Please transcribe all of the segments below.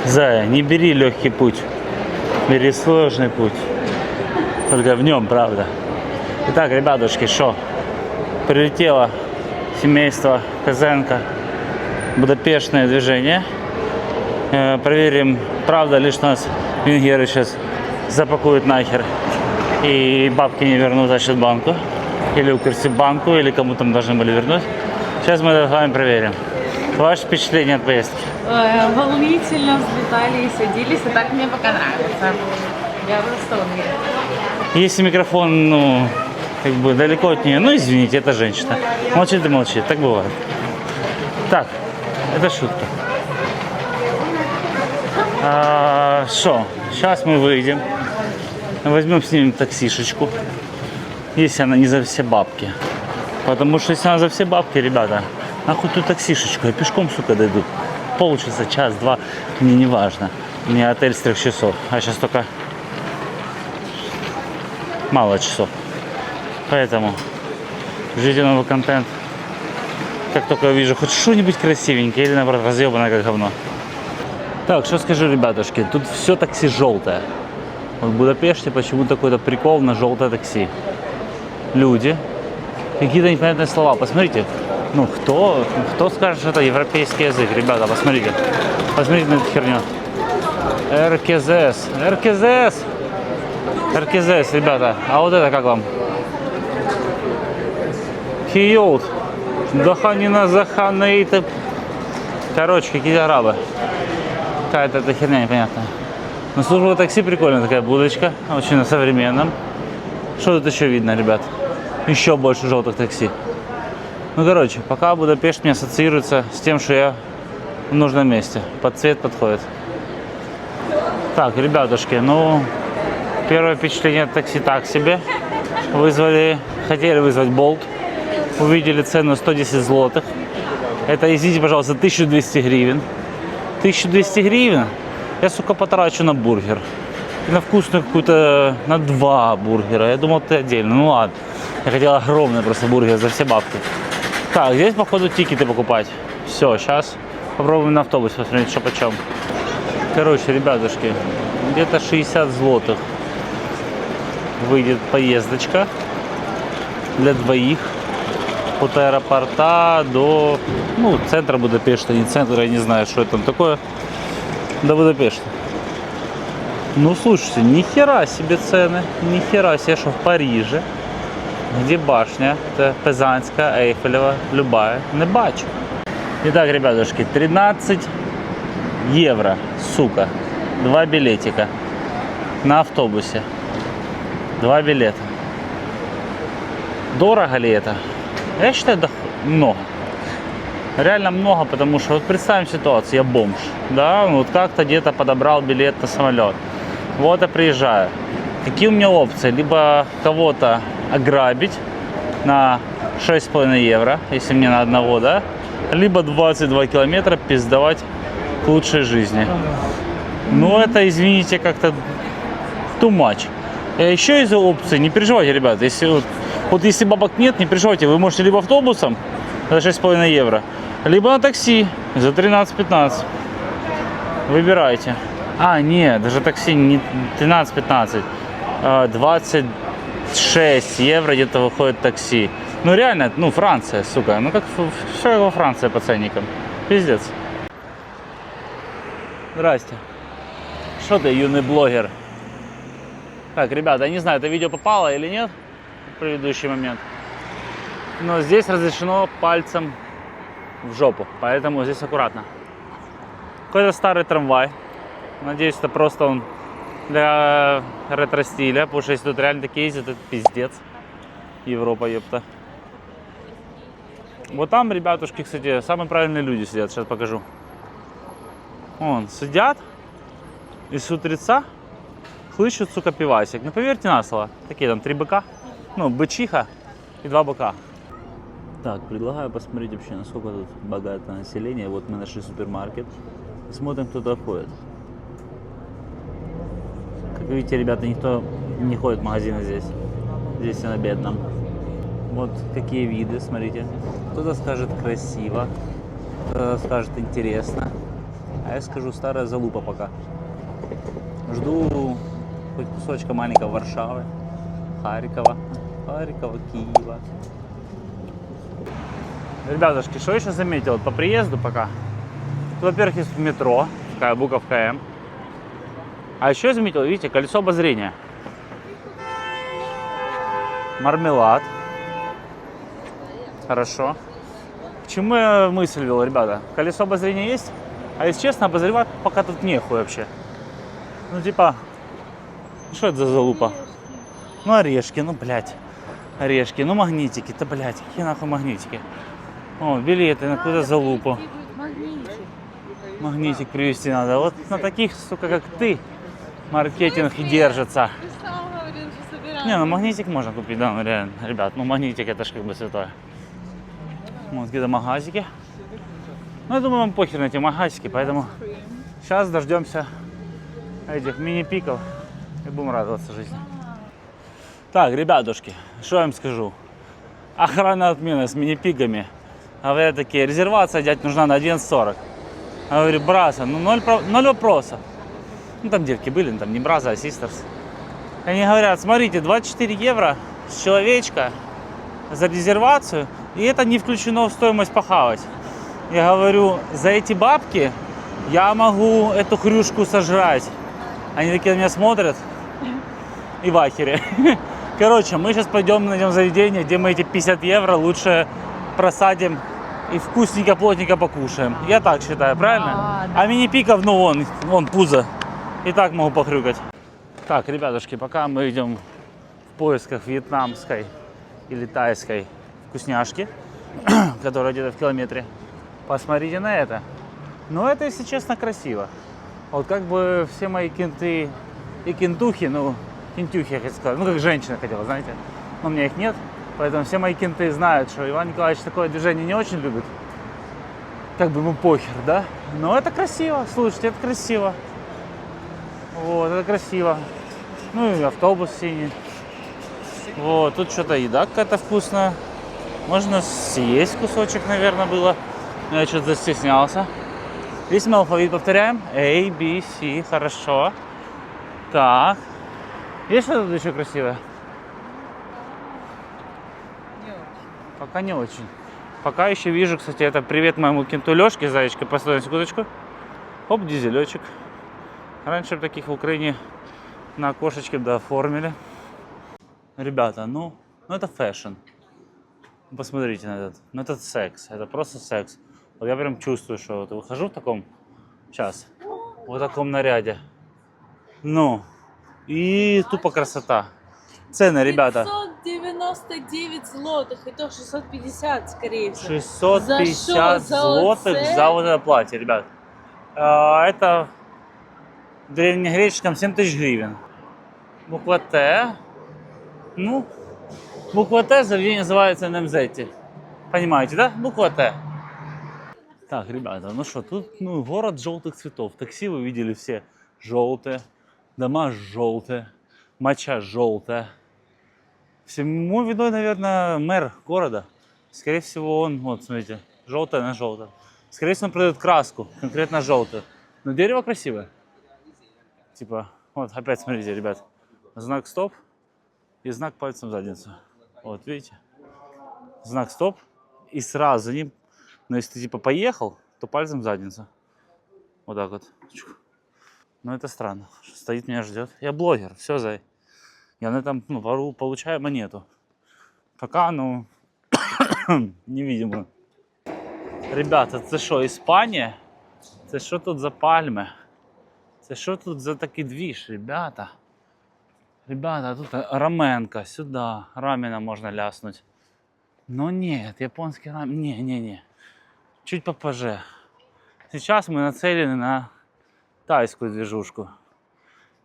Зая, не бери легкий путь, бери сложный путь. Только в нем, правда. Итак, ребятушки, что? Прилетело семейство Козенко. Будапештное движение. Проверим, правда ли, что нас венгеры сейчас запакуют нахер и бабки не вернут Ощадбанку или Укрсиббанку, или кому там должны были вернуть. Сейчас мы это с вами проверим. Ваше впечатление от поездки? Волнительно, взлетали и садились, и так мне пока нравится. Я в восторге. Если микрофон, ну, как бы далеко от нее, ну извините, это женщина. Молчит и молчит, так бывает. Так, это шутка. Что? Сейчас мы выйдем, возьмем, снимем таксишечку, если она не за все бабки. Потому что если она за все бабки, ребята, нахуй ту таксишечку, я пешком, сука, дойду. Полчаса, час, два, мне не важно. У меня отель с 3 часов, а сейчас только мало часов. Поэтому ждите новый контент. Как только увижу хоть что-нибудь красивенькое или, наоборот, разъебанное как говно. Так, что скажу, ребятушки, тут все такси желтое. Вот в Будапеште почему-то какой-то прикол на желтое такси. Люди, какие-то непонятные слова. Посмотрите, ну кто скажет, что это европейский язык, ребята, посмотрите. Посмотрите на эту херню. РКЗС, ребята. А вот это как вам? Хиолт. Даханина Заханейта. Короче, какие-то арабы. Какая-то эта херня непонятная. Но служба такси прикольная, такая будочка, очень на современном. Что тут еще видно, ребят? Еще больше желтых такси. Ну, короче, пока Будапешт мне ассоциируется с тем, что я в нужном месте. Под цвет подходит. Так, ребятушки, ну, первое впечатление от такси так себе. Хотели вызвать Болт. Увидели цену 110 злотых. Это, извините, пожалуйста, 1200 гривен. 1200 гривен я, сука, потрачу на бургер. И на вкусную какую-то, на 2 бургера. Я думал, ты отдельно. Ну ладно. Я хотел огромный просто бургер за все бабки. Так, здесь, походу, тикеты покупать. Все, сейчас попробуем на автобусе посмотреть, что почем. Короче, ребятушки, где-то 60 злотых выйдет поездочка для двоих. От аэропорта до, ну, центра Будапешта, не центра, я не знаю, что это там такое, до Будапешта. Ну, слушайте, нихера себе цены, нихера себе, что в Париже, где башня, это Пизанская, Эйфелева, любая, не бачу. Итак, ребятушки, 13 евро, сука, 2 билетика на автобусе, 2 билета. Дорого ли это? Я считаю, это много. Реально много, потому что вот представим ситуацию, я бомж, да, вот как-то где-то подобрал билет на самолет. Вот я приезжаю. Какие у меня опции? Либо кого-то ограбить на 6,5 евро, если мне на одного, да, либо 22 километра пиздовать к лучшей жизни. Ну это, извините, как-то too much. Еще из опций, не переживайте, ребята, если вот если бабок нет, не переживайте, вы можете либо автобусом за 6,5 евро, либо на такси за 13-15. Выбирайте. А, нет, даже такси не 13-15, 26 евро где-то выходит такси. Ну реально, ну Франция, сука, ну как все как во Франции по ценникам. Пиздец. Здрасте. Что ты, юный блогер? Так, ребята, я не знаю, это видео попало или нет в предыдущий момент. Но здесь разрешено пальцем в жопу, поэтому здесь аккуратно. Какой-то старый трамвай. Надеюсь, это просто он для ретро-стиля, потому что если тут реально такие ездят, это пиздец. Европа, ёпта. Вот там, ребятушки, кстати, самые правильные люди сидят, сейчас покажу. Вон, сидят и с утреца хлыщут, сука, пивасик. Ну, поверьте на слово, такие там 3 быка, ну, бычиха и 2 быка. Так, предлагаю посмотреть вообще, насколько тут богатое население. Вот мы нашли супермаркет. Смотрим, кто туда ходит. Как видите, ребята, никто не ходит в магазины здесь. Здесь все на бедном. Вот какие виды, смотрите. Кто-то скажет красиво, кто-то скажет интересно. А я скажу, старая залупа пока. Жду хоть кусочка маленького Варшавы, Харькова, Киева. Ребятушки, что еще заметил вот по приезду пока? Тут, во-первых, есть метро, такая буковка М. А еще заметил, видите, колесо обозрения. Мармелад. Хорошо. К чему я мысль вел, ребята? Колесо обозрения есть, а если честно, обозревать пока тут нехуй вообще. Ну типа, что это за залупа? Ну орешки, ну блядь. Орешки, ну магнитики, да блядь, какие нахуй магнитики? О, билеты на какую-то залупу. Магнитик привезти надо. Вот на таких, сука, как ты, маркетинг и держится. Не, ну магнитик можно купить, да, ну реально. Ребят, ну магнитик это ж как бы святое. Вот какие-то магазики. Ну я думаю, вам похер на эти магазики, поэтому сейчас дождемся этих мини-пиков и будем радоваться жизни. Так, ребятушки, что я вам скажу. Охрана отмена с мини-пиками. Говорят такие, резервация, дядь, нужна на 11:40. Я говорю, Браза, ну ноль вопросов. Ну там девки были, ну, там не Браза, а Систерс. Они говорят, смотрите, 24 евро с человечка за резервацию, и это не включено в стоимость похавать. Я говорю, за эти бабки я могу эту хрюшку сожрать. Они такие на меня смотрят и в ахере. Короче, мы сейчас пойдем найдем заведение, где мы эти 50 евро лучше просадим и вкусненько, плотненько покушаем. Я так считаю, правильно? Да. А мини-пиков, ну вон пузо. И так могу похрюкать. Так, ребятушки, пока мы идем в поисках вьетнамской или тайской вкусняшки, которая где-то в километре, посмотрите на это. Ну, это, если честно, красиво. Вот как бы все мои кенты и кентухи, ну, кентюхи, я хотел сказать, ну, как женщина хотела, знаете, но у меня их нет, поэтому все мои кенты знают, что Иван Николаевич такое движение не очень любит. Как бы ему похер, да? Но это красиво, слушайте, это красиво. Вот, это красиво. Ну и автобус синий. Вот, тут что-то еда какая-то вкусная. Можно съесть кусочек, наверное, было. Но я что-то застеснялся. Весь мы алфавит повторяем. A, B, C, хорошо. Так. Есть что-то тут еще красивое? Не очень. Пока не очень. Пока еще вижу, кстати, это привет моему кенту Лешке, зайчка, постой на секундочку. Оп, дизелечек. Раньше таких в Украине на окошечке дооформили. Ребята, ну это фэшн. Посмотрите на этот. Ну это секс. Это просто секс. Вот я прям чувствую, что вот выхожу в таком, сейчас, в таком наряде. Ну, и тупо красота. Цены, ребята. 599 злотых, и то 650, скорее всего. 650 За злотых оце? за вот это платье, ребят. Это в древнегреческом 7000 гривен. Буква Т. Ну, буква Т заведение называется НМЗ. Понимаете, да? Буква Т. Так, ребята, ну что, тут город желтых цветов. Такси вы видели все желтые, дома желтые, моча желтая. Всему виной, наверное, мэр города. Скорее всего, он, вот, смотрите, желтое на желтое. Скорее всего, он продает краску, конкретно желтую. Но дерево красивое. Типа, вот, опять смотрите, ребят. Знак стоп и знак пальцем в задницу. Вот, видите? Знак стоп и сразу за ним. Но если ты типа поехал, то пальцем в задницу. Вот так вот. Но это странно. Стоит, меня ждет. Я блогер, все, зай. Я на этом получаю монету. Пока, невидимо. Ребята, це що, Іспанія? Це що тут за пальми? Це що тут за такий двіж, ребята? Ребята, тут раменка, сюда. Рамена можно ляснуть. Но нет, японский рамен, не. Чуть попозже. Сейчас мы нацелены на тайскую движушку.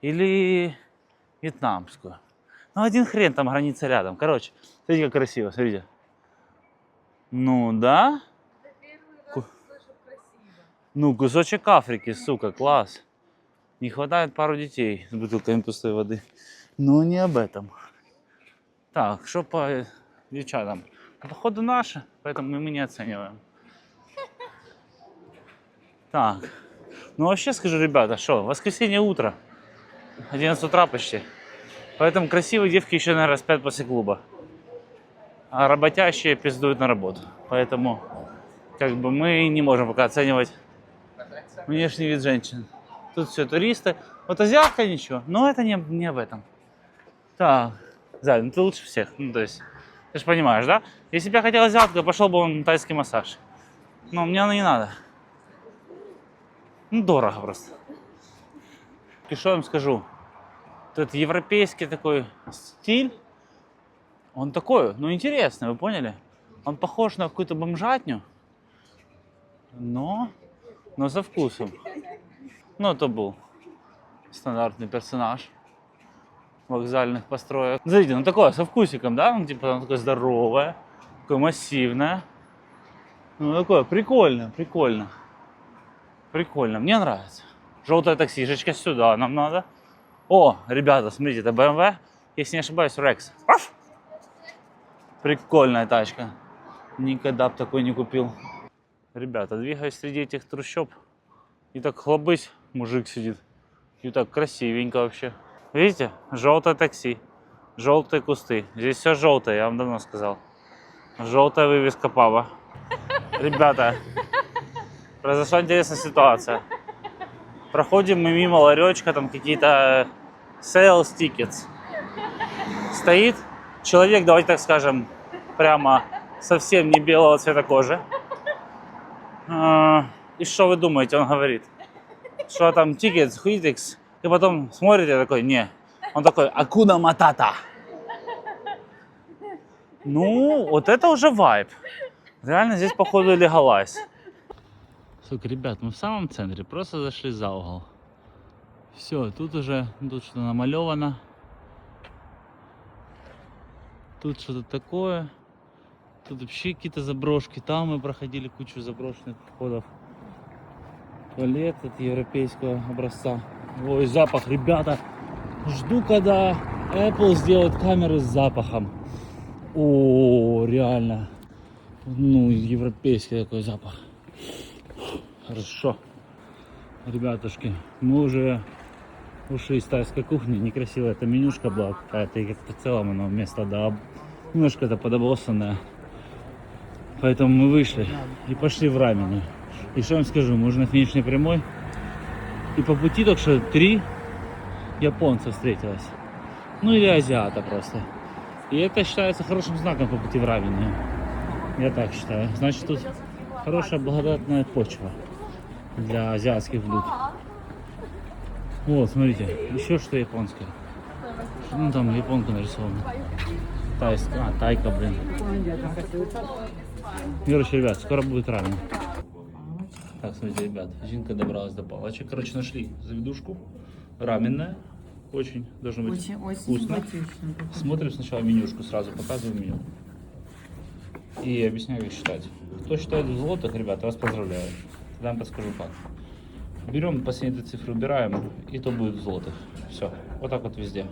Или вьетнамскую. Ну, один хрен, там граница рядом. Короче, смотрите, как красиво, смотрите. Ну, да? Ну, кусочек Африки, сука, класс. Не хватает пару детей с бутылками пустой воды. Но не об этом. Так, что по девчатам? Походу наши, поэтому мы не оцениваем. Так, Ну вообще скажу, ребята, что, воскресенье утро, 11 утра почти. Поэтому красивые девки еще, наверное, спят после клуба. А работящие пиздуют на работу. Поэтому, как бы, мы не можем пока оценивать внешний вид женщин. Тут все туристы. Вот азиатка ничего, но это не об этом. Так, Заль, ну ты лучше всех. Ну, то есть, ты же понимаешь, да? Если бы я хотел азиатку, я пошел бы он на тайский массаж. Но мне оно не надо. Ну, дорого просто. И что я вам скажу? Этот европейский такой стиль, он такой, ну, интересный, вы поняли? Он похож на какую-то бомжатню, но со вкусом. Ну, это был стандартный персонаж вокзальных построек. Смотрите, ну такое, со вкусиком, да? Ну, типа, оно такое здоровое, такое массивное. Ну, такое, прикольно, прикольно. Прикольно, мне нравится. Желтая таксишечка сюда нам надо. О, ребята, смотрите, это BMW, если не ошибаюсь, Rex. Прикольная тачка. Никогда бы такой не купил. Ребята, двигаюсь среди этих трущоб. И так хлобысь, мужик сидит. И так красивенько вообще. Видите? Желтое такси. Желтые кусты. Здесь все желтое, я вам давно сказал. Желтая вывеска паба. Ребята, произошла интересная ситуация. Проходим мы мимо ларечка, там какие-то sales tickets. Стоит человек, давайте так скажем, прямо совсем не белого цвета кожи. И что вы думаете, он говорит? Что там tickets, хуитекс. И потом смотрите, такой, не. Он такой, акуна матата. Ну, вот это уже вайб. Реально здесь, походу, легалайз. Сука, ребят, мы в самом центре, просто зашли за угол. Все, тут уже, тут что-то намалевано. Тут что-то такое. Тут вообще какие-то заброшки. Там мы проходили кучу заброшенных входов. Туалет от европейского образца. Ой, запах, ребята. Жду, когда Apple сделает камеры с запахом. О, реально. Ну, европейский такой запах. Хорошо. Ребятушки, мы уже ушли из тайской кухни. Некрасивая эта менюшка была какая-то. И как-то в целом оно вместо немножко это подобосанное. Поэтому мы вышли и пошли в раменную. И что я вам скажу, мы уже на финишной прямой. И по пути только что 3 японца встретилось. Ну или азиата просто. И это считается хорошим знаком по пути в раменную. Я так считаю. Значит, тут хорошая благодатная почва для азиатских блюд. Вот, смотрите, еще что японское. Ну там японка нарисована. Тайска, тайка, блин. Короче, ребят, скоро будет рамен. Так, смотрите, ребят, Жинка добралась до палочек. Короче, нашли заведушку. Раменная. Очень должно быть вкусно. Смотрим сначала менюшку, сразу показываю меню. И объясняю, как считать. Кто считает в злотых, ребята, вас поздравляю. Я вам подскажу как. Берем последние цифры, убираем, и то будет в злотых. Все, вот так вот везде.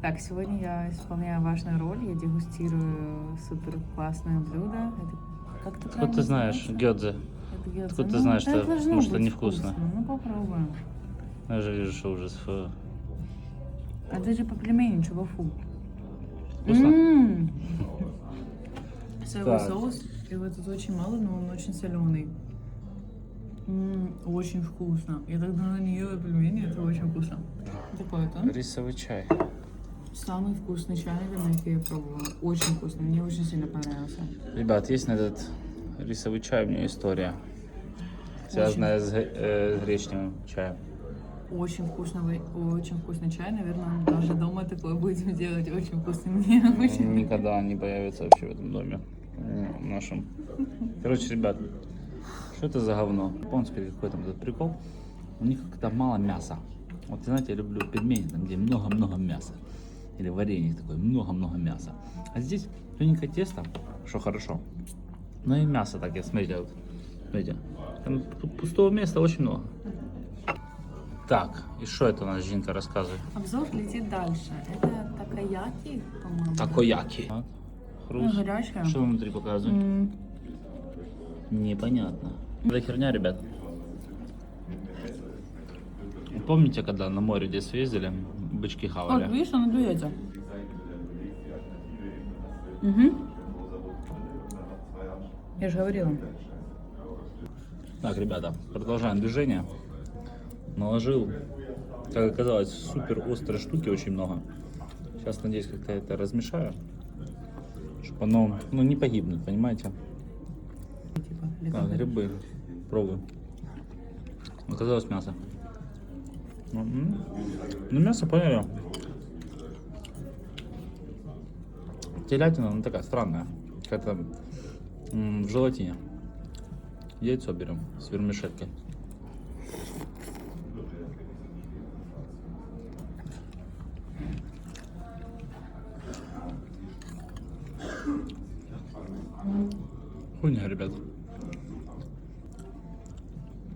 Так, сегодня я исполняю важную роль. Я дегустирую супер классное блюдо. Это как ты Откуда ты знаешь, гёдзе? Откуда ты знаешь, что может это невкусно? Ну попробуем. Я же вижу, что ужас. Фу. А ты же по пельмени, чего фу? Вкусно? Соевый Так. соус. Его тут очень мало, но он очень соленый. Очень вкусно. Я так давно не ела пельмени, это очень вкусно. Такой-то. Рисовый чай. Самый вкусный чай, наверное, который я пробовала. Очень вкусно, мне очень сильно понравился. Ребят, есть на этот рисовый чай у меня история, связанная с гречневым чаем. Очень вкусный чай. Наверное, мы даже дома такое будем делать. Очень вкусный. Мне очень. Никогда не появится вообще в этом доме нашем. Короче, ребят, что это за говно? Японский какой-то этот прикол. У них как-то мало мяса. Вот, знаете, я люблю пельмени, там, где много-много мяса. Или варенье такое, много-много мяса. А здесь тоненькое тесто, что хорошо. Но и мясо так, смотрите, вот, смотрите. Там пустого места очень много. Так, и что это у нас, Жинка, рассказывай? Обзор летит дальше. Это такаяки, по-моему. Такояки. Хруст. Горячая. Что внутри показывает? Непонятно. Это херня, ребят. Помните, когда на море здесь ездили, бычки хавали? Вот, видишь, он дуется. Угу. Я же говорила. Так, ребята, продолжаем движение. Наложил, как оказалось, супер острые штуки, очень много. Сейчас, надеюсь, как-то это размешаю, чтобы оно, ну, не погибнет, понимаете? Типа, Так, грибы, пробуем. Оказалось мясо. Ну, мясо, поняли. Телятина, она такая странная, какая-то в желатине. Яйцо берем с вермишелькой. Хуйня, ребят.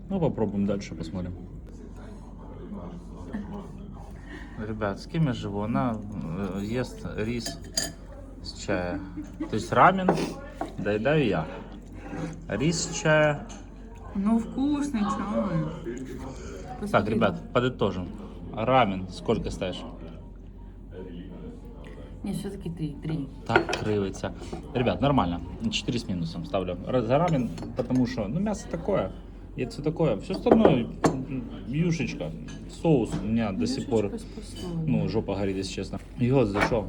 Ну, попробуем дальше, посмотрим. Ребят, с кем я живу? Она ест рис с чая. То есть рамен доедаю я. Рис с чая. Ну, вкусный чай. Так, ребят, подытожим. Рамен сколько ставишь? Нет, все-таки 3. Так, кривиться. Ребят, нормально. 4 с минусом ставлю. За рамен, потому что, ну, мясо такое, яйцо такое. Все остальное, юшечка, соус у меня до сих пор, ну, жопа горит, если честно. Йод за что?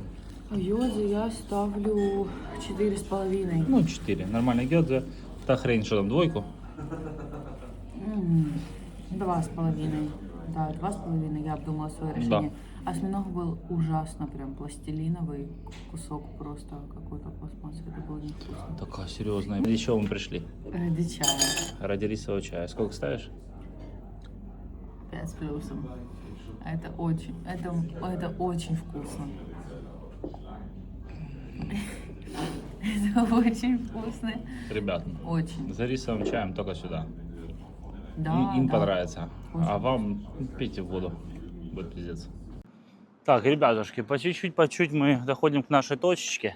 Гёдзе я ставлю 4,5. Ну, 4. Нормально гёдзе. Та хрень, что там, 2? 2,5. Да, 2,5 я обдумала свое решение. Осьминог был ужасно, прям пластилиновый кусок, просто какой-то пластмассы. Это было невкусно. Такая серьезная. Еще мы пришли. Ради чая. Ради рисового чая. Сколько ставишь? 5 с плюсом. Это очень вкусно. Это очень вкусно. Ребят, Очень. за рисовым чаем только сюда. Да, Им да. понравится. Очень. А вам пейте воду. Будет пиздец. Так, ребятушки, по чуть-чуть мы доходим к нашей точечке.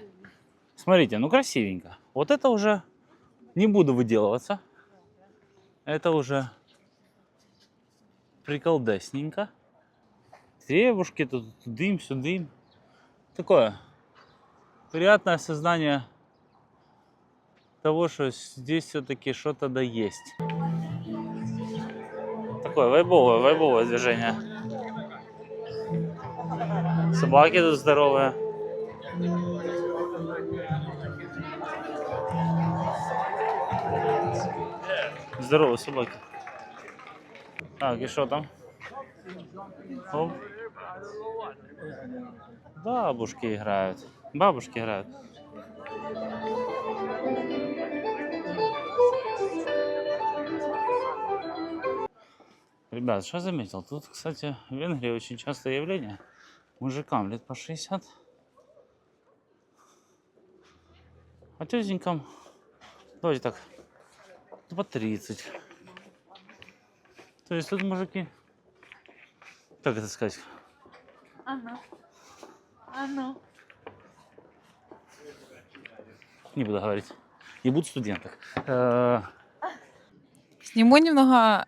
Смотрите, ну красивенько. Вот это уже не буду выделываться. Это уже приколдесненько. Девушки, тут дым, сюдым. Такое приятное осознание того, что здесь все-таки что-то да есть. Такое вайбовое движение. Собаки тут здоровые. Здоровые собаки. Так, и что там? Оп. Бабушки играют. Ребят, что заметил? Тут, кстати, в Венгрии очень частое явление. Мужикам лет по 60. А тетенькам, давайте так, по 30. То есть тут мужики, как это сказать? Не буду говорить. Ебут студенток. Сниму немного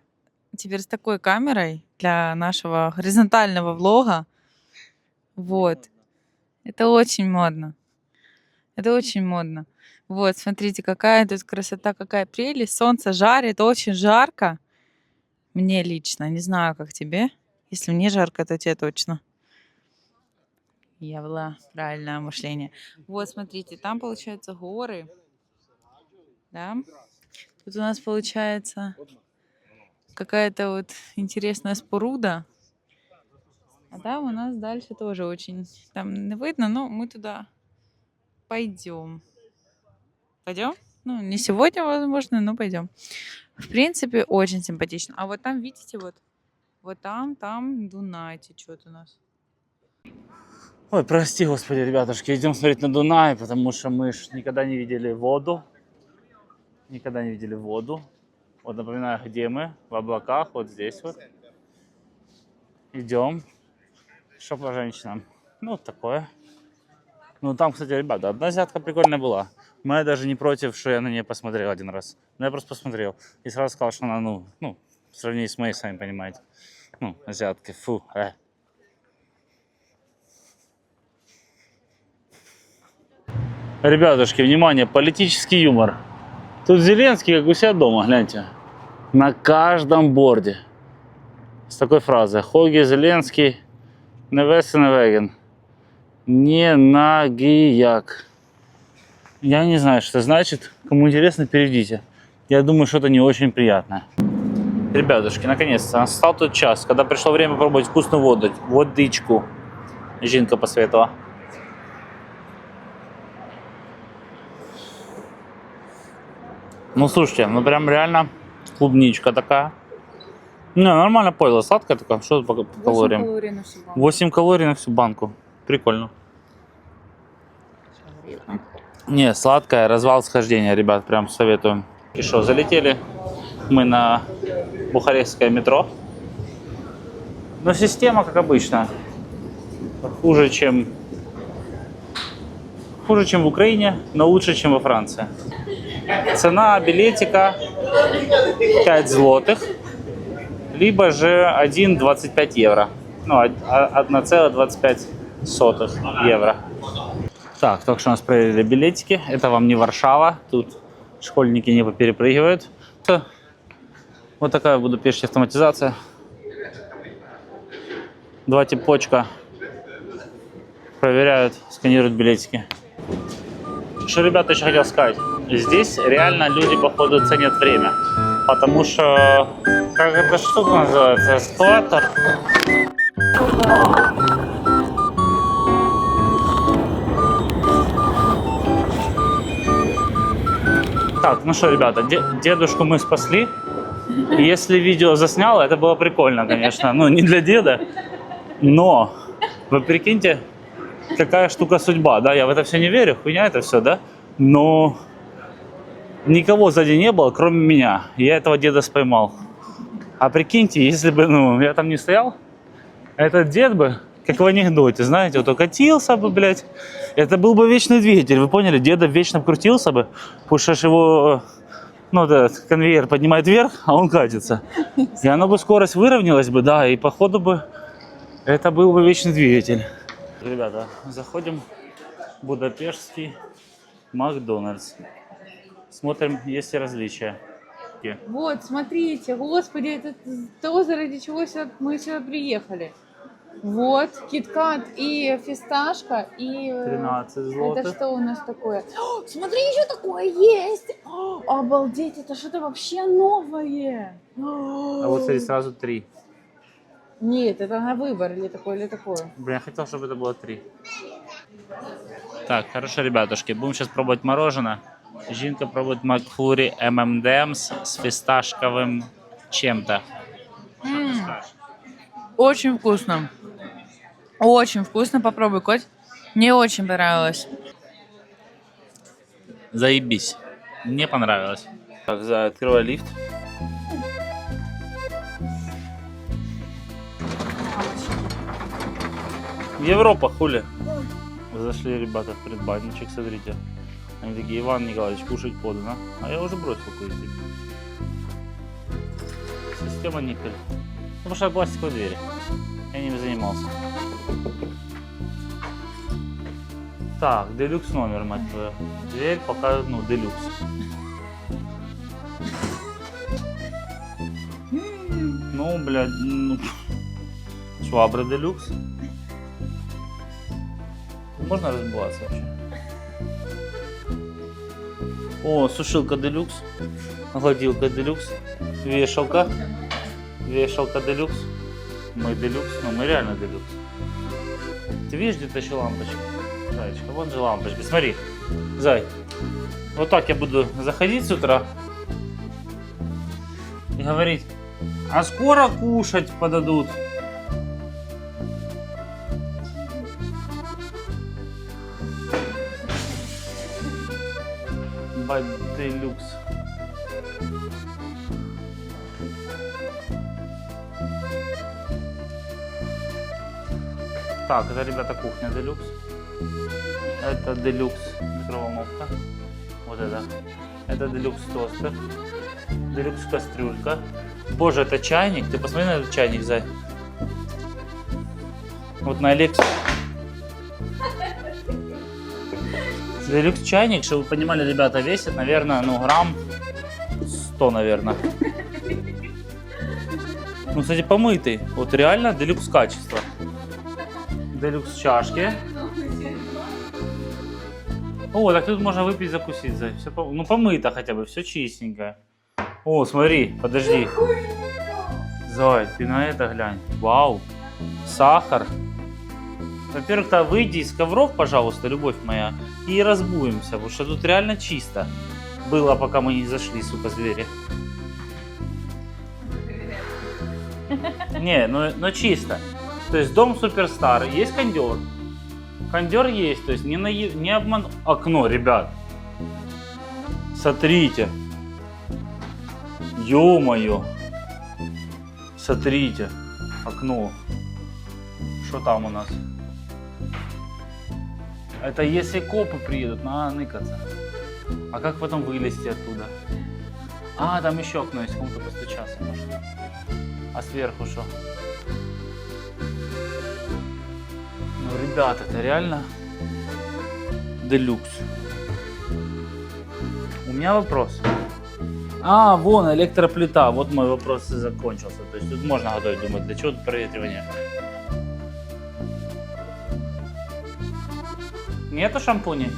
теперь с такой камерой для нашего горизонтального влога. Вот. Это очень модно. Вот, смотрите, какая тут красота, какая прелесть. Солнце жарит, очень жарко. Мне лично, не знаю, как тебе. Если мне жарко, то тебе точно. Я вела правильное мышление. Вот, смотрите, там, получается, горы. Да? Тут у нас, получается, какая-то вот интересная споруда. А там у нас дальше тоже очень... Там не видно, но мы туда пойдем. Пойдем? Ну, не сегодня, возможно, но пойдем. В принципе, очень симпатично. А вот там, видите, вот там Дунай течет у нас. Ой, прости, господи, ребятушки, идем смотреть на Дунай, потому что мы ж никогда не видели воду. Вот напоминаю, где мы, в облаках, вот здесь вот. Идем. Что по женщинам? Ну, вот такое. Ну, там, кстати, ребята, одна взятка прикольная была. Моя даже не против, что я на нее посмотрел один раз. Но я просто посмотрел и сразу сказал, что она, ну, в сравнении с моей, сами понимаете. Ну, азиатки, фу. Ребятушки, внимание, политический юмор. Тут Зеленский, как у себя дома, гляньте. На каждом борде. С такой фразой. Хоги Зеленский, Невесенвеген. Не нагияк. Я не знаю, что это значит. Кому интересно, переведите. Я думаю, что это не очень приятно. Ребятушки, наконец-то настал тот час, когда пришло время попробовать вкусную водичку. Жинка посоветовала. Ну, слушайте, ну прям реально клубничка такая. Не, нормально пойло, сладкая такая. Что по калориям? 8 калорий на всю банку. 8 калорий на всю банку. Прикольно. Не, сладкая, развал схождения, ребят, прям советую. И что, залетели мы на бухарестское метро. Но система, как обычно, хуже, чем в Украине, но лучше, чем во Франции. Цена билетика 5 злотых, либо же 1,25 евро. Ну, 1,25 евро. Так, только что у нас проверили билетики. Это вам не Варшава. Тут школьники не поперепрыгивают. Вот такая в Будапеште автоматизация. 2 типочка проверяют, сканируют билетики. Что, ребята, еще хотел сказать. Здесь реально люди, походу, ценят время. Потому что, как эта штука называется, эскалатор. Так, ну что, ребята, дедушку мы спасли. Если видео заснял, это было прикольно, конечно. Ну, не для деда. Но, вы прикиньте, какая штука судьба, да? Я в это все не верю, хуйня это все, да? Но никого сзади не было, кроме меня. Я этого деда споймал. А прикиньте, если бы, ну, я там не стоял, этот дед бы, как в анекдоте, знаете, вот катился бы, блядь. Это был бы вечный двигатель, вы поняли? Деда вечно крутился бы, потому что его, ну, этот конвейер поднимает вверх, а он катится. И оно бы скорость выровнялась бы, да, и походу бы это был бы вечный двигатель. Ребята, заходим в будапештский Макдональдс. Смотрим, есть ли различия. Вот, смотрите, господи, это то, заради чего мы сюда приехали. Вот, киткат и фисташка, и... 13 злотых. Это что у нас такое? О, смотри, еще такое есть! О, обалдеть, это что-то вообще новое! А вот смотри, сразу 3. Нет, это на выбор, или такое. Блин, я хотел, чтобы это было 3. Так, хорошо, ребятушки, будем сейчас пробовать мороженое. Жинка пробует Макфлури M&M's с фисташковым чем-то. Очень вкусно. Очень вкусно, попробуй, Коть. Мне очень понравилось. Заебись. Мне понравилось. Так, открывай лифт. Европа, хули. Зашли ребята в предбанничек, смотрите. Они такие: Иван Николаевич, кушать подано. А я уже бросил курить. Система никель. Ну, потому что пластиковые двери. Я ними занимался. Так, делюкс номер, мать твою. Дверь пока, ну, делюкс. Ну, блядь, ну... Швабра делюкс. Можно разбиваться вообще? О, сушилка делюкс. Гладилка делюкс. Вешалка. Вешалка делюкс. Мы делюкс. Ну, мы реально делюкс. Ты видишь, где-то еще лампочка? Зайчка, вон же лампочка. Смотри, зай. Вот так я буду заходить с утра и говорить: а скоро кушать подадут? Делюкс. Так, это, ребята, кухня делюкс. Это делюкс микроволновка. Вот это. Это делюкс тостер. Делюкс кастрюлька. Боже, это чайник. Ты посмотри на этот чайник, Зай. Вот на Алекс. Делюкс чайник, чтобы вы понимали, ребята, весит, наверное, ну, грамм 100, наверное. Ну, кстати, помытый. Вот реально делюкс качество. Делюкс чашки. О, так тут можно выпить, закусить. Все, ну, помыто хотя бы, все чистенькое. О, смотри, подожди. Зой, ты на это глянь. Вау. Сахар. Во-первых, то выйди из ковров, пожалуйста, любовь моя, и разбуемся, потому что тут реально чисто было, пока мы не зашли, сука, звери. Не, но чисто. То есть дом супер старый, есть кондер. Кондер есть, то есть не обман... Окно, ребят. Смотрите. Ё-моё. Смотрите. Окно. Что там у нас? Это если копы приедут, надо ныкаться. А как потом вылезти оттуда? А, там еще окно есть, кому-то постучаться можно. А сверху что? Ну, ребята, это реально делюкс. У меня вопрос. А, вон электроплита. Вот мой вопрос и закончился. То есть тут можно готовить, думать, для чего тут проветривание? Нету шампуней?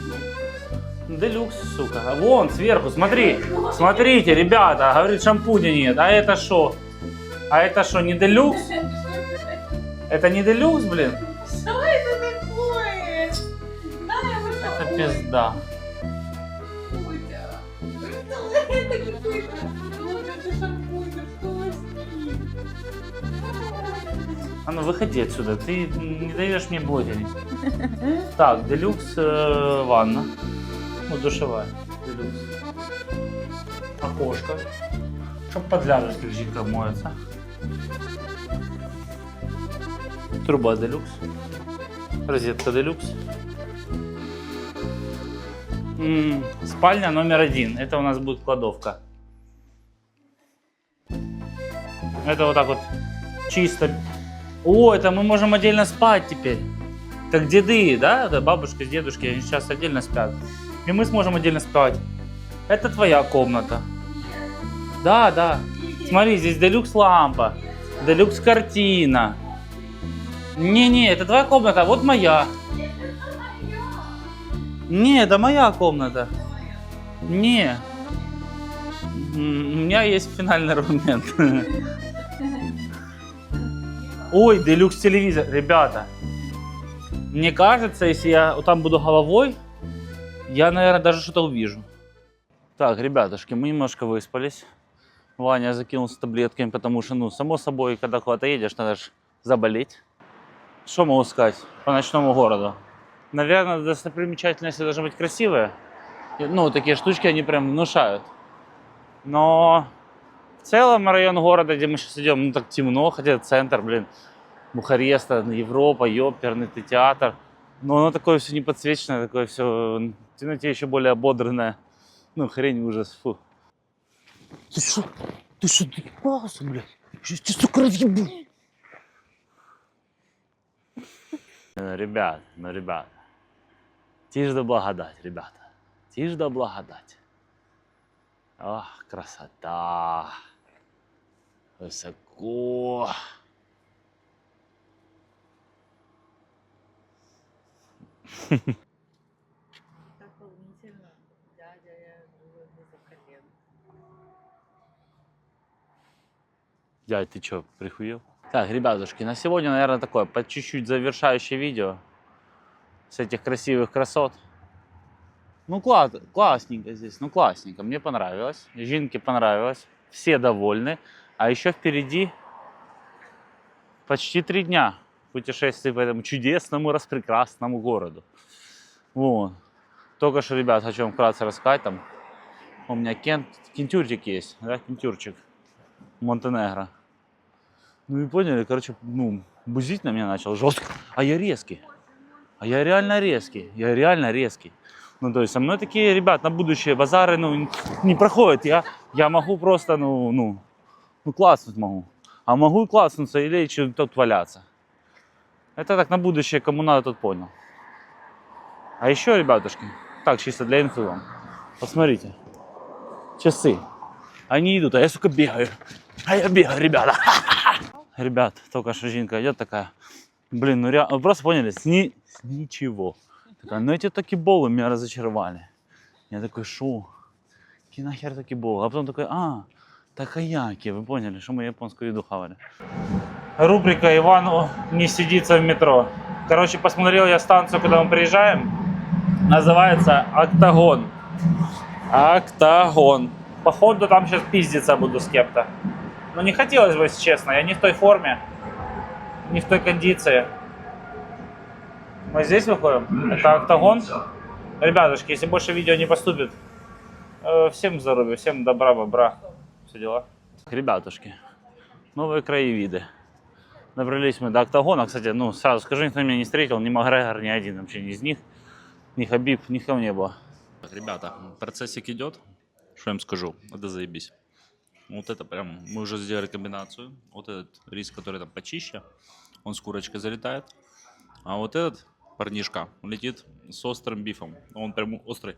Делюкс, сука. А вон, сверху, смотри. Смотрите, ребята, говорит, шампуня нет. А это что? А это что, не делюкс? Это не делюкс, блин? Что это такое? Это пизда. Это какой-то... Вот это шампунь, что у вас с ним? А ну выходи отсюда, ты не даешь мне блогерить. Так, делюкс ванна. Ну, душевая. Делюкс. Окошко. Чтоб подглядывать, как жидко моется. Труба делюкс. Розетка делюкс. Спальня номер 1. Это у нас будет кладовка. Это вот так вот чисто. О, это мы можем отдельно спать теперь. Как деды, да? Да, бабушка с дедушкой, они сейчас отдельно спят. И мы сможем отдельно спать. Это твоя комната. Да, да. Смотри, здесь делюкс лампа. Делюкс картина. Не-не, это твоя комната, а вот моя. Не, это моя комната. Не. У меня есть финальный аргумент. Ой, делюкс телевизор. Ребята, мне кажется, если я вот там буду головой, я, наверное, даже что-то увижу. Так, ребятушки, мы немножко выспались. Ваня закинулся таблетками, потому что, ну, само собой, когда куда-то едешь, надо же заболеть. Что могу сказать по ночному городу? Наверное, достопримечательности должны быть красивые. Ну, такие штучки, они прям внушают. Но в целом район города, где мы сейчас идем, ну так темно, хотя это центр, блин, Бухареста, Европа, ёперный театр. Но оно такое все не подсвеченное, такое все в темноте еще более ободранное. Ну, хрень, ужас, фу. Ты что? Ты ебался, блядь? Сейчас тебе, сука, разъебу. Ребят. Тишь да благодать, ребята. Тишь да благодать. Ах, красота. Высоко. Так волнительно. Дядя, я за колен. Дядь, ты что, прихуел? Так, ребятушки, на сегодня, наверное, такое по чуть-чуть завершающее видео с этих красивых красот. Ну, классненько здесь, ну, классненько. Мне понравилось, Жинке понравилось, все довольны. А еще впереди почти 3 дня путешествий по этому чудесному, распрекрасному городу. Вот. Только что, ребят, хочу вам вкратце рассказать. Там у меня кентюрчик есть, да, кентюрчик Монтенегро. Ну и поняли, короче, ну, бузить на меня начал жестко. А я резкий. А я реально резкий. Ну, то есть со мной такие, ребят, на будущее базары, ну, не проходят. Я могу просто, ну, класснуть могу. А могу класснуться и лечь тут валяться. Это так на будущее, кому надо, тот понял. А еще, ребятушки, так, чисто для инфы вам. Посмотрите. Часы. Они идут, а я, сука, бегаю. А я бегаю, ребята. Ребят, только что Жинка идет такая. Блин, ну реально, вы просто поняли, с ничего. Такая, ну эти такиболы меня разочаровали. Я такой, шо? Какие нахер такиболы? А потом такой, такаяки. Вы поняли, что мы японскую еду хавали. Рубрика «Ивану не сидится в метро». Короче, посмотрел я станцию, когда мы приезжаем. Называется «Октагон». Октагон. Походу там сейчас пиздиться буду с кем-то. Но не хотелось бы, если честно. Я не в той форме, не в той кондиции. Мы здесь выходим. Это «Октагон». Ребятушки, если больше видео не поступит, всем здоровья, всем добра, бобра. Все дела. Ребятушки, новые краевиды. Добрались мы до «Октагона». Кстати, ну сразу скажу, никто меня не встретил, ни Макгрегор, ни один вообще ни из них. Ни Хабиб, никого не было. Ребята, процессик идет. Что я им скажу? Это заебись. Вот это прям, мы уже сделали комбинацию. Вот этот рис, который там почище, он с курочкой залетает. А вот этот парнишка летит с острым бифом. Он прям острый.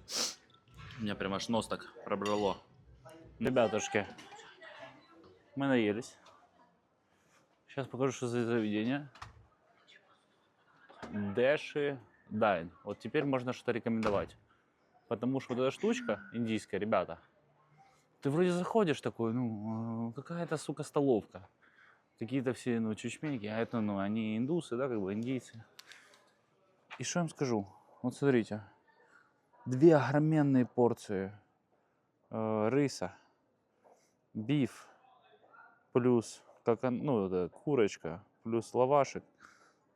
Меня прям аж нос так пробрало. Ребятушки, мы наелись. Сейчас покажу, что за заведение. Дэши Дайн. Вот теперь можно что-то рекомендовать. Потому что вот эта штучка индийская, ребята, ты вроде заходишь такой, ну, какая-то, сука, столовка. Какие-то все, ну, чучмеки, а это, ну, они индусы, да, как бы индийцы. И что я вам скажу? Вот смотрите. 2 огроменные порции риса, биф, плюс, ну, это, курочка, плюс лавашек.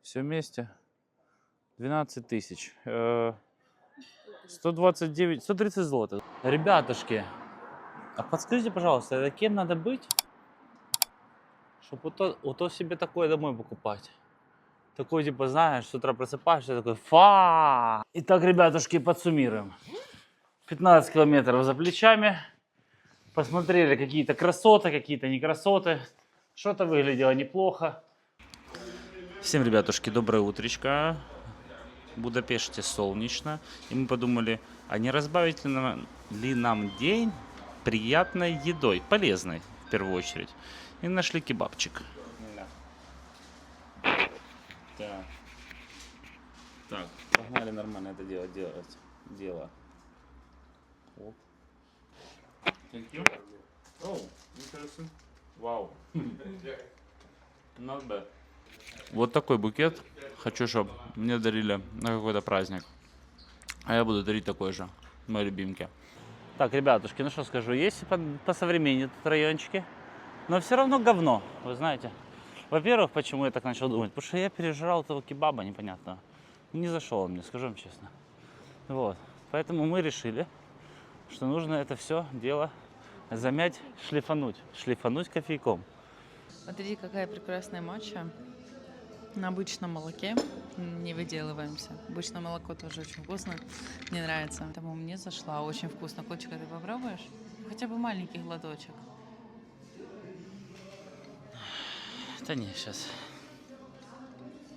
Все вместе 12 тысяч. 129, 130 злотых. Ребятушки, а подскажите, пожалуйста, это кем надо быть, чтобы вот себе такое домой покупать? Такой, типа, знаешь, с утра просыпаешься, такой, фа. Итак, ребятушки, подсуммируем. 15 километров за плечами. Посмотрели какие-то красоты, какие-то не красоты. Что-то выглядело неплохо. Всем, ребятушки, доброе утречко. В Будапеште солнечно. И мы подумали, а не разбавить ли нам день приятной едой, полезной в первую очередь. И нашли кебабчик. Да. Так, погнали нормально это дело. Оп. Thank you. Oh, interesting. Wow. Not bad. Вот такой букет. Хочу, чтобы мне дарили на какой-то праздник. А я буду дарить такой же моей любимке. Так, ребятушки, ну что скажу, есть по современнее тут райончики, но все равно говно, вы знаете. Во-первых, почему я так начал думать? Потому что я пережрал этого кебаба непонятного. Не зашел он мне, скажу вам честно. Вот. Поэтому мы решили, что нужно это все дело замять, шлифануть. Шлифануть кофейком. Смотрите, какая прекрасная матча. На обычном молоке не выделываемся. Обычное молоко тоже очень вкусно. Мне нравится. Поэтому мне зашла. Очень вкусно. Котика, ты попробуешь? Хотя бы маленький глоточек. Да не, сейчас.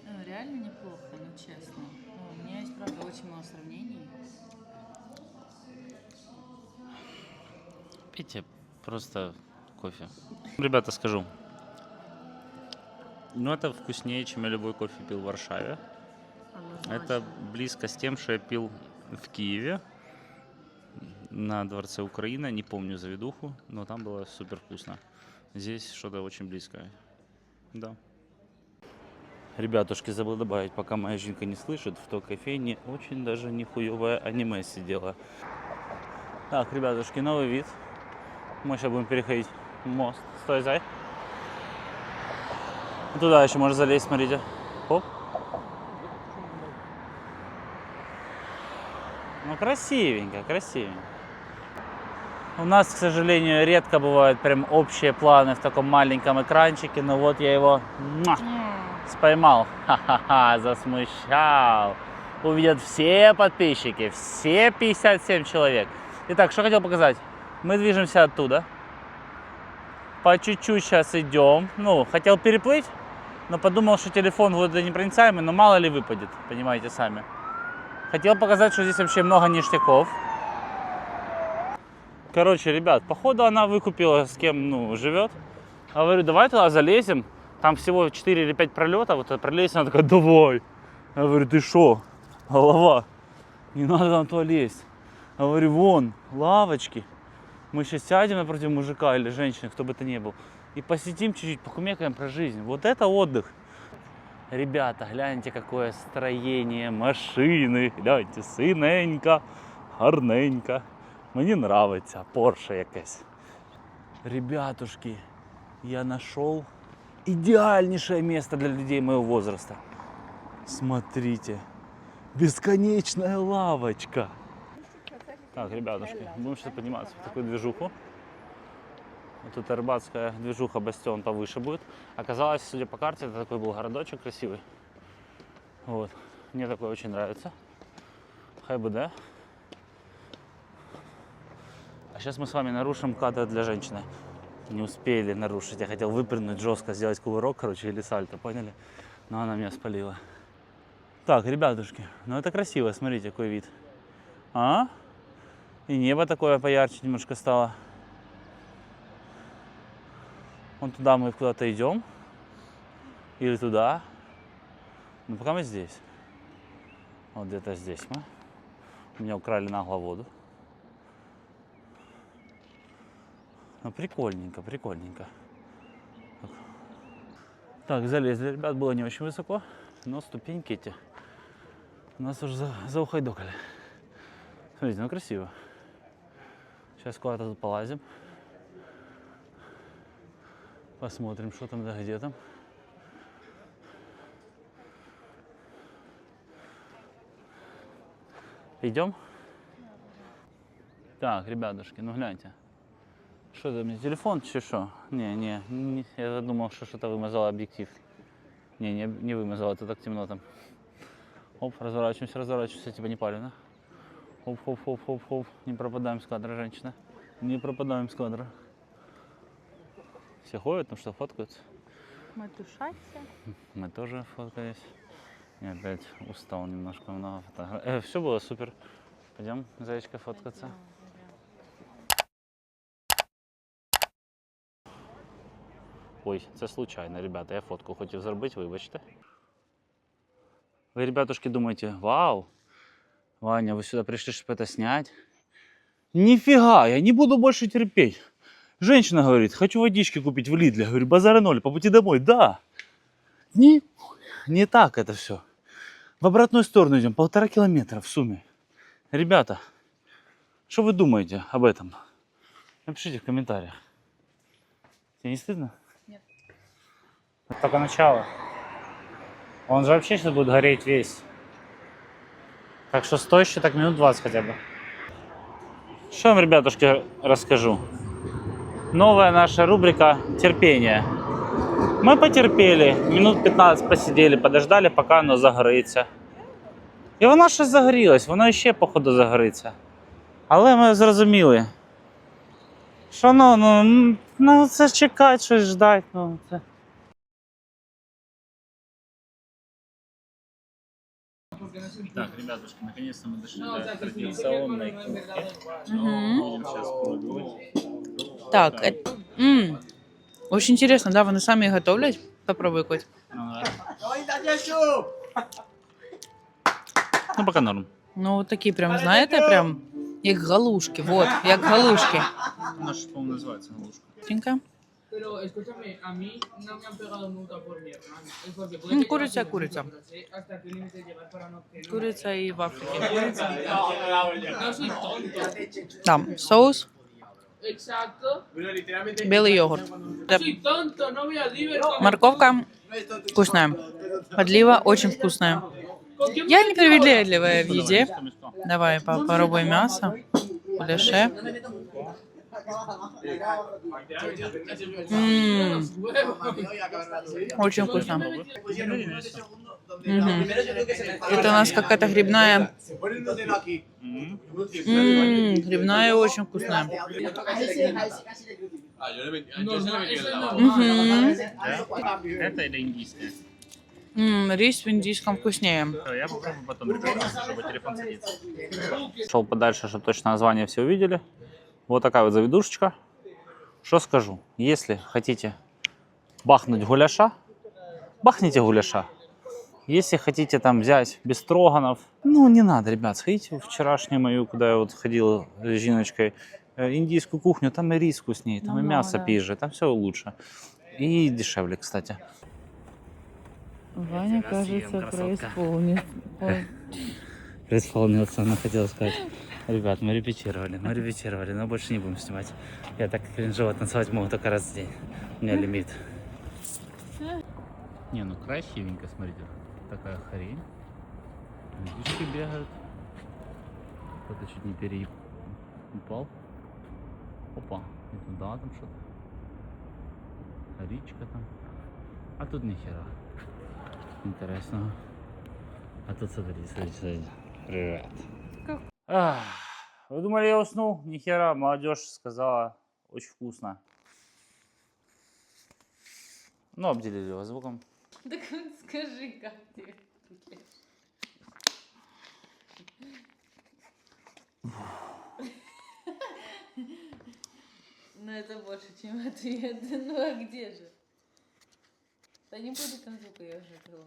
Ну, реально неплохо, ну честно. Ну, у меня есть, правда, очень много сравнений. Пейте просто кофе. Ребята, скажу. Ну, это вкуснее, чем я любой кофе пил в Варшаве. Это близко с тем, что я пил в Киеве на Дворце Украины. Не помню заведуху, но там было супер вкусно. Здесь что-то очень близкое. Да. Ребятушки, забыл добавить, пока моя жинка не слышит, в той кофейне очень даже нихуевое аниме сидело. Так, ребятушки, новый вид. Мы сейчас будем переходить мост. Стой, зай. Туда еще можно залезть, смотрите. Оп. Ну, красивенько, красивенько. У нас, к сожалению, редко бывают прям общие планы в таком маленьком экранчике, но вот я его споймал. Ха-ха-ха, засмущал. Увидят все подписчики, все 57 человек. Итак, что хотел показать. Мы движемся оттуда. По чуть-чуть сейчас идем. Ну, хотел переплыть, но подумал, что телефон водонепроницаемый, но мало ли выпадет, понимаете сами. Хотел показать, что здесь вообще много ништяков. Короче, ребят, походу она выкупила, с кем живет. Говорю, давай туда залезем. Там всего 4 или 5 пролетов. Вот пролезть, она такая, давай. Я говорю, ты шо, голова? Не надо там туда лезть. Я говорю, вон, лавочки. Мы сейчас сядем напротив мужика или женщины, кто бы то ни был. И посидим чуть-чуть, покумекаем про жизнь. Вот это отдых. Ребята, гляньте, какое строение машины. Гляньте, синенька, гарненька. Мне нравится, Порше якась. Ребятушки, я нашел идеальнейшее место для людей моего возраста. Смотрите, бесконечная лавочка. Так, ребятушки, будем сейчас подниматься в такую движуху. Вот тут арбатская движуха, бастион повыше будет. Оказалось, судя по карте, это такой был городочек красивый. Вот, мне такой очень нравится. Хай бы, да? А сейчас мы с вами нарушим кадр для женщины. Не успели нарушить. Я хотел выпрыгнуть жестко, сделать кувырок, короче, или сальто, поняли? Но она меня спалила. Так, ребятушки, ну это красиво, смотрите, какой вид. А? И небо такое поярче немножко стало. Вон туда мы куда-то идем. Или туда. Ну пока мы здесь. Вот где-то здесь мы. У меня украли нагло воду. Ну, прикольненько, прикольненько. Так, залезли, ребят, было не очень высоко, но ступеньки эти нас уже заухайдокали. Смотрите, ну красиво. Сейчас куда-то тут полазим. Посмотрим, что там, да где там. Идем? Так, ребятушки, ну гляньте. Что это, мне телефон, чи что? Не, я думал, что что-то вымазало объектив. Не вымазало, это так темно там. Оп, разворачиваемся, типа не палено. Оп, не пропадаем с кадра, женщина. Не пропадаем с кадра. Все ходят, ну что, фоткаются? Мы тушаться. Мы тоже фоткались. Я опять устал немножко, много фотографий. Все было супер. Пойдем, зайчка, фоткаться. Ой, це случайно, ребята, я фотку хотів зробити, вибачте. Ви, ребятушки, думаете, вау, Ваня, вы сюда пришли, чтобы это снять? Нифига, я не буду больше терпеть. Женщина говорит, хочу водички купить в Лидле. Я говорю, базара ноль, по пути домой. Да. Не так это все. В обратную сторону идем, 1,5 километра в сумме. Ребята, что вы думаете об этом? Напишите в комментариях. Тебе не стыдно? Нет. Это только начало. Он же вообще сейчас будет гореть весь. Так что стой еще так минут 20 хотя бы. Что вам, ребятушки, расскажу. Новая наша рубрика «Терпение». Мы потерпели, минут 15 посидели, подождали, пока оно загорится. І вона ще загорілась, вона ще, походу, загориться. Але ми зрозуміли, що ну це чекати, щось ждати, це... Так, ребятушки, наконец-то мы дошли до традиционной кухни. Будем сейчас пробовать. Так, очень интересно, да, вони самі готовлять? Попробуй, Коть. Ну, пока норм. Ну, вот такі прям, знаєте, прям як галушки, вот, як галушки. Вона ж, по-моему, називається галушка. Тінька. Pero escúchame, a mí no me han pegado nunca por mi hermano. Es porque puede que Куриця, yo куриця. no sé hasta qué límite llegar para no que no. Куриця і в Африці. No soy tonto. Там соус, Exacto. білий йогурт. Soy tonto, no voy al Liverpool. Морковка вкусная. Подлива очень вкусная. ¿Con quién Я me не привередливая в еде. Давай попробуем мясо. Кулеше. Очень вкусно. Мгм. Это у нас какая-то грибная. Грибная очень вкусная. Normal, eso es normal. Это или индийское? Рис в индийском вкуснее. Я попробую потом, ребята, чтобы телефон садится. Шел подальше, чтобы точно название все увидели. Вот такая вот заведушечка. Что скажу? Если хотите бахнуть гуляша, бахните гуляша. Если хотите там взять без строганов, ну не надо, ребят, сходите в вчерашнюю мою, куда я вот ходил с Жиночкой, индийскую кухню, там и рис вкуснее, там и мясо да. пизже, там все лучше. И дешевле, кстати. Ваня, кажется, Преисполнился, она хотела сказать. Ребят, мы репетировали, но больше не будем снимать. Я так кринжово танцевать могу только раз в день. У меня лимит. Не, ну красивенько, смотрите. Такая хрень. Индюшки бегают. Кто-то чуть не переупал. Опа, и туда там что-то. Речка там. А тут ни хера. Интересно. А тут смотрите. Привет. Вы думали, я уснул? Ни хера, молодежь сказала, очень вкусно. Ну, обделили его звуком. Так скажи, как тебе? Ну это больше, чем ответ. Ну а где же? Да не будет там звука, я уже открыла.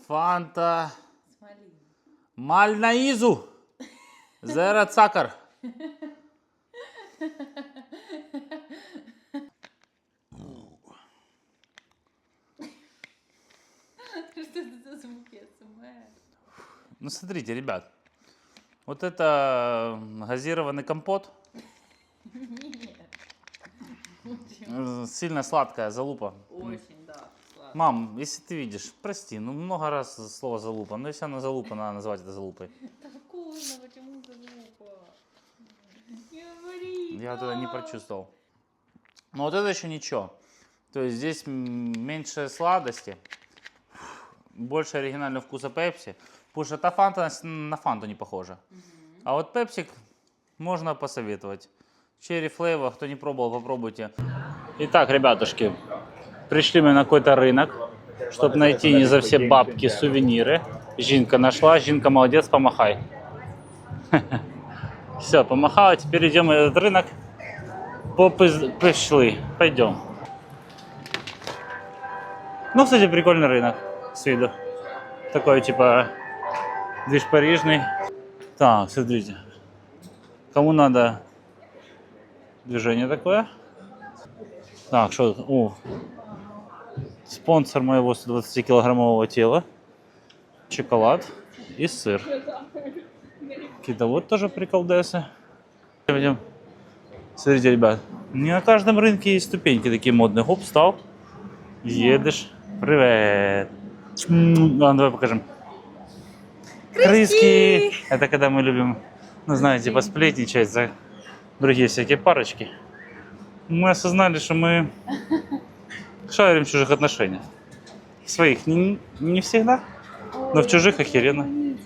Фанта. Смоли. Мальнаизу. Зеро цакар. Что это за звуки АСМР? Ну, смотрите, ребят. Вот это газированный компот. Сильно сладкая залупа. Очень, да, сладко. Мам, если ты видишь, прости, ну много раз слово залупа. Но если она залупа, надо назвать это залупой. Так вкусно, почему залупа? Не говори. Я вот это не прочувствовал. Но вот это еще ничего. То есть здесь меньше сладости, больше оригинального вкуса пепси. Потому что та фанта на фанту не похожа. А вот пепсик можно посоветовать. Черри флейва, кто не пробовал, попробуйте. Итак, ребятушки, пришли мы на какой-то рынок, чтобы найти не за все бабки сувениры. Жинка нашла, Жинка молодец, помахай. Все, помахала, теперь идем на этот рынок. Пришли, пойдем. Ну, кстати, прикольный рынок с виду. Такой, типа, движ парижный. Так, смотрите. Кому надо движение такое? Так, что? О, спонсор моего 120-килограммового тела. Шоколад и сыр. Какие-то вот тоже приколдесы. Пойдем. Смотрите, ребят, не на каждом рынке есть ступеньки такие модные. Хоп, встал, едешь. Привет. Давай покажем. Крыски. Это когда мы любим, ну знаете, посплетничать за другие всякие парочки. Мы осознали, что мы шарим в чужих отношениях. В своих не всегда, но в чужих охеренно.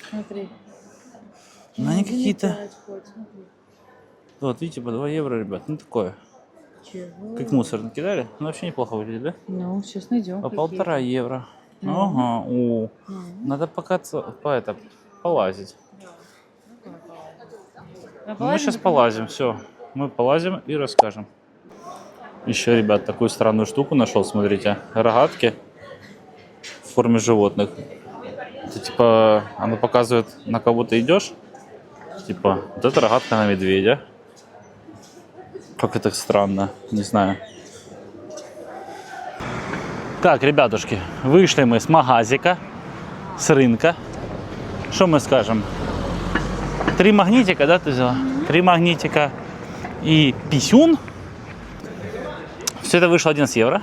Смотри. Но они какие-то... Вот, видите, по 2 евро, ребят, ну такое. Чего? Как мусор накидали, ну вообще неплохо выглядит, да? Ну, сейчас найдем. По 1,5 евро. Ага, надо пока полазить. Мы сейчас полазим, все. Мы полазим и расскажем. Еще, ребят, такую странную штуку нашел, смотрите. Рогатки в форме животных. Это типа, оно показывает, на кого ты идешь. Типа, вот это рогатка на медведя. Как это странно, не знаю. Так, ребятушки, вышли мы с магазика, с рынка. Что мы скажем? 3 магнитика, да, ты взяла? 3 магнитика и писюн. Все это вышло 11 евро.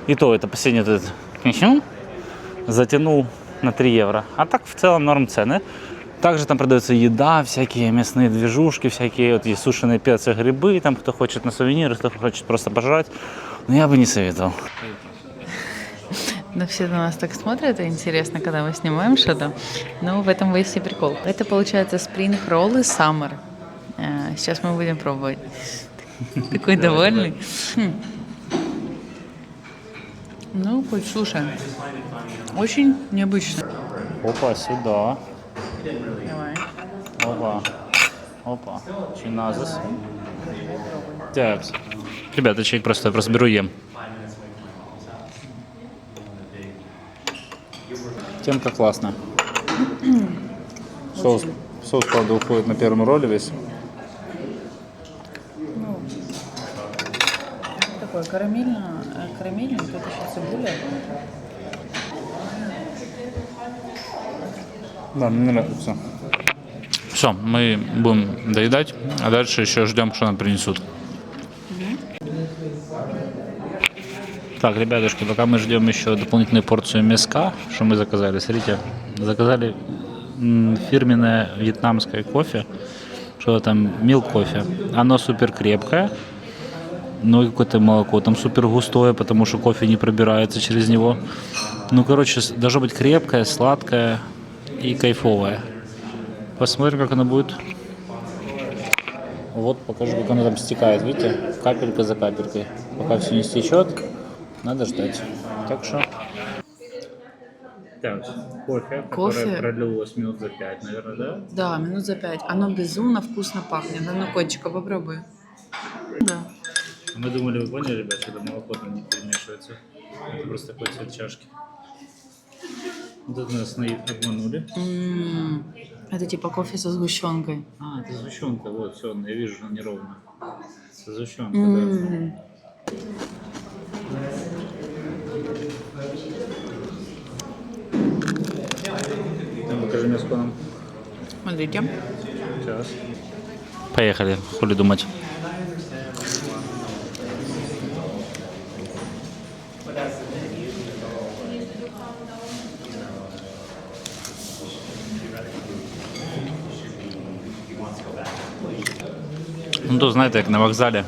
И то это последний этот писюн затянул на 3 евро. А так в целом норм цены. Также там продается еда, всякие мясные движушки, всякие вот есть сушеные перцы, грибы, там кто хочет на сувениры, кто хочет просто пожрать. Но я бы не советовал. Ну, все на нас так смотрят, и интересно, когда мы снимаем что-то. Но в этом весь и прикол. Это получается спринг роллы Summer. Сейчас мы будем пробовать. Такой довольный. Ну, хоть слушай. Очень необычно. Опа, сюда. Давай. Опа. Опа. Чиназис. Так. Ребята, человек просто, я просто беру ем. Темка классная. Соус, правда, уходит на первом ролле весь. Такой карамельный, тут еще цибуля. Да, мне нравится. Все, мы будем доедать, а дальше еще ждем, что нам принесут. Так, ребятушки, пока мы ждем еще дополнительную порцию мяска, что мы заказали, смотрите, заказали фирменное вьетнамское кофе, что там, милк кофе. Оно супер крепкое, ну и какое-то молоко там супер густое, потому что кофе не пробирается через него. Ну, короче, должно быть крепкое, сладкое и кайфовое. Посмотрим, как оно будет. Вот, покажу, как оно там стекает, видите, капелька за капелькой. Пока все не стечет, надо ждать. Так что... Так, кофе, которое пролилось минут за 5, наверное, да? Да, минут за 5. Оно безумно вкусно пахнет. А ну, котчика, попробуй. Да. Мы думали, вы поняли, ребят, что это молоко там не перемешивается. Это просто такой цвет чашки. Вот это нас обманули. Это типа кофе со сгущенкой. А, это сгущенка, вот, все, я вижу, что неровно. Это сгущенка, да. Покажи мяско нам. Смотрите. Сейчас. Поехали, хули думать. Ну, то знаете, как на вокзале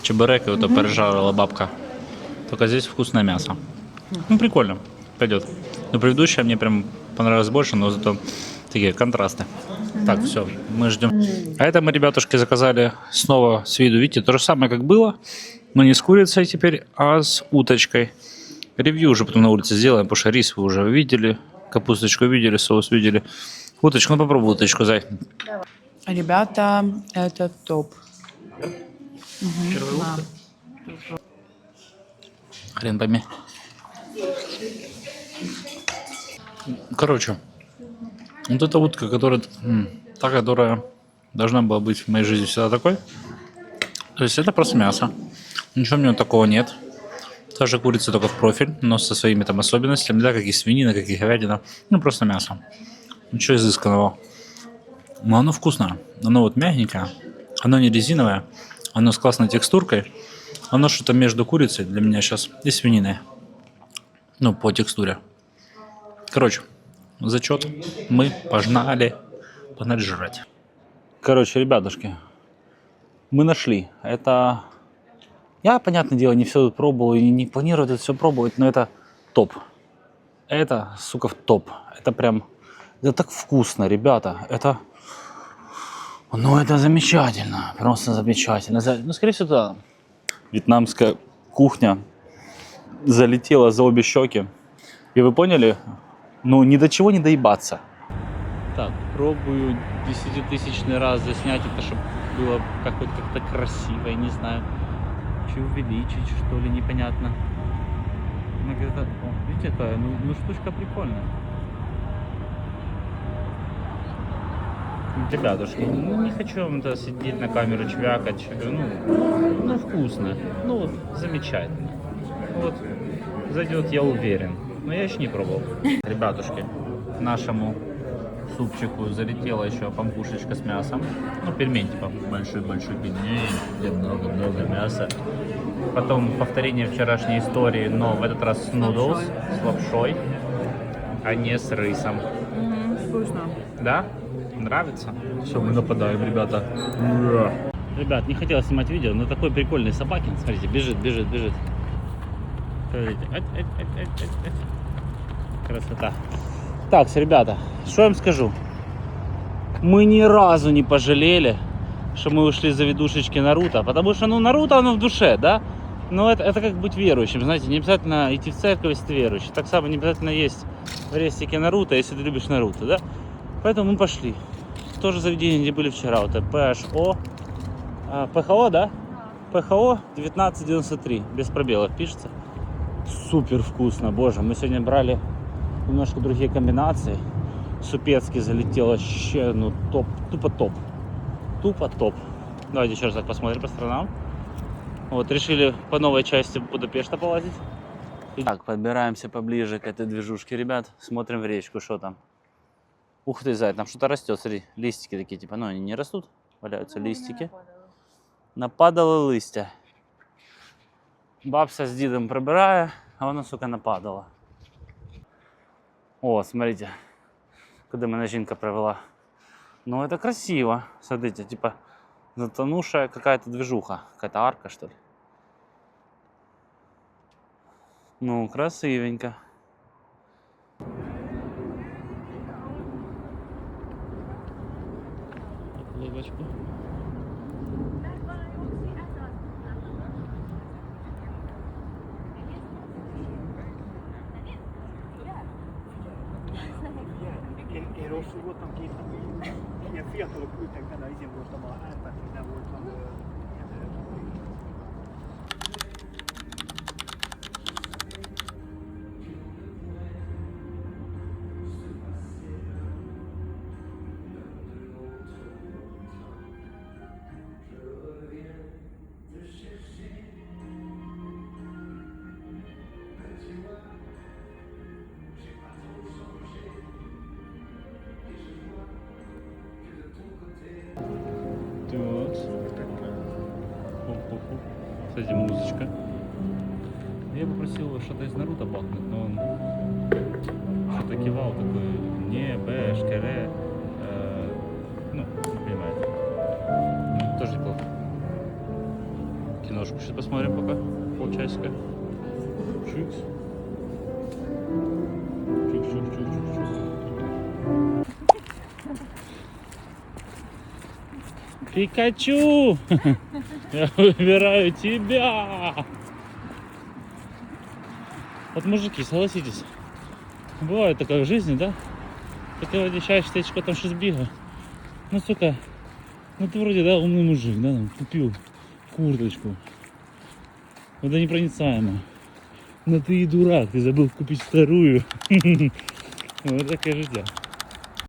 чебуреки, вот пережарила бабка. Только здесь вкусное мясо. Ну, прикольно, пойдет. Но предыдущее мне прям понравилось больше, но зато такие контрасты. Так, все, мы ждем. А это мы, ребятушки, заказали снова с виду, видите, то же самое, как было, но не с курицей теперь, а с уточкой. Ревью уже потом на улице сделаем, потому что рис вы уже видели, капусточку видели, соус видели. Уточку, ну попробуй уточку, зай. Ребята, это топ. Первая утка? Хрен пойми. Короче, вот эта утка, которая должна была быть в моей жизни всегда такой. То есть это просто мясо. Ничего в нем такого нет. Та же курица, только в профиль, но со своими там особенностями, да, как и свинина, как и говядина. Ну, просто мясо. Ничего изысканного. Но оно вкусное. Оно вот мягенькое. Оно не резиновое. Оно с классной текстуркой. Оно что-то между курицей для меня сейчас и свининой. Ну, по текстуре. Короче, зачет. Мы погнали жрать. Короче, ребятушки, мы нашли. Это... Я, понятное дело, не все тут пробовал и не планирую это все пробовать, но это топ. Это, сука, в топ. Это прям... Это так вкусно, ребята. Это... Ну, это замечательно. Просто замечательно. Ну, скорее всего, да. Вьетнамская кухня залетела за обе щеки. И вы поняли? Ну, ни до чего не доебаться. Так, пробую 10-тысячный раз заснять это, чтобы было как-то красиво, я не знаю. Чуть увеличить, что ли, непонятно. Ну, где-то... Видите, какая? Ну, штучка прикольная. Ребятушки, ну не хочу вам это сидеть на камеру чвякать. Ну вкусно. Ну вот замечательно. Вот зайдет, я уверен. Но я еще не пробовал. Ребятушки, к нашему супчику залетела еще пампушечка с мясом. Ну, пельмень, типа большой-большой пельмень, где много-много мяса. Потом повторение вчерашней истории, но в этот раз с нудлс, с лапшой, а не с рисом. Вкусно. Да? Нравится? Все, мы нападаем, ребята. Ребят, не хотел снимать видео, но такой прикольный собакин. Смотрите, бежит. Смотрите. Красота. Так, ребята, что я вам скажу? Мы ни разу не пожалели, что мы ушли за ведушечки Наруто, потому что, ну, Наруто, оно в душе, да? Но это как быть верующим, знаете, не обязательно идти в церковь, если ты верующий. Так само не обязательно есть в рестике Наруто, если ты любишь Наруто, да? Поэтому мы пошли. В то же заведение, где были вчера, вот это ПХО, да? ПХО 1993, без пробелов пишется. Супер вкусно, боже, мы сегодня брали немножко другие комбинации. Супецкий залетел вообще, ну топ, тупо топ. Тупо топ. Давайте еще раз так посмотрим по сторонам. Вот, решили по новой части Будапешта полазить. Так, подбираемся поближе к этой движушке, ребят. Смотрим в речку, что там. Ух ты, зай, там что-то растет, смотри. Листики такие, типа, ну они не растут. Валяются листики. Нападало листья. Бабся с дедом пробирая, а воно, сука, нападало. О, смотрите, куда меня жінка провела. Ну, это красиво. Смотрите, типа, затонувшая какая-то движуха. Какая-то арка, что ли. Ну, красивенько. Лыбочку. Én rosszul voltam két napig. Ilyen fiatalok ültek benne, izén voltam a Árpád-hídnál voltam. Хоп-хоп-хоп. Кстати, музычка. Я попросил что-то из Наруто бахнуть, но он что-то кивал такой, не, б, шкере, ну, не понимаете. Ну, тоже неплохо. Киношку сейчас посмотрим пока, полчасика. Чикс. Чик-чик-чик-чик-чик. Пикачу! Я выбираю тебя! Вот, мужики, согласитесь, бывает такое в жизни, да? Ты вроде считаешь, там что сбега. Ну, сука, ну ты вроде, да, умный мужик, да, там, купил курточку. Водонепроницаемую. Но ты и дурак, ты забыл купить вторую. Вот такая життя.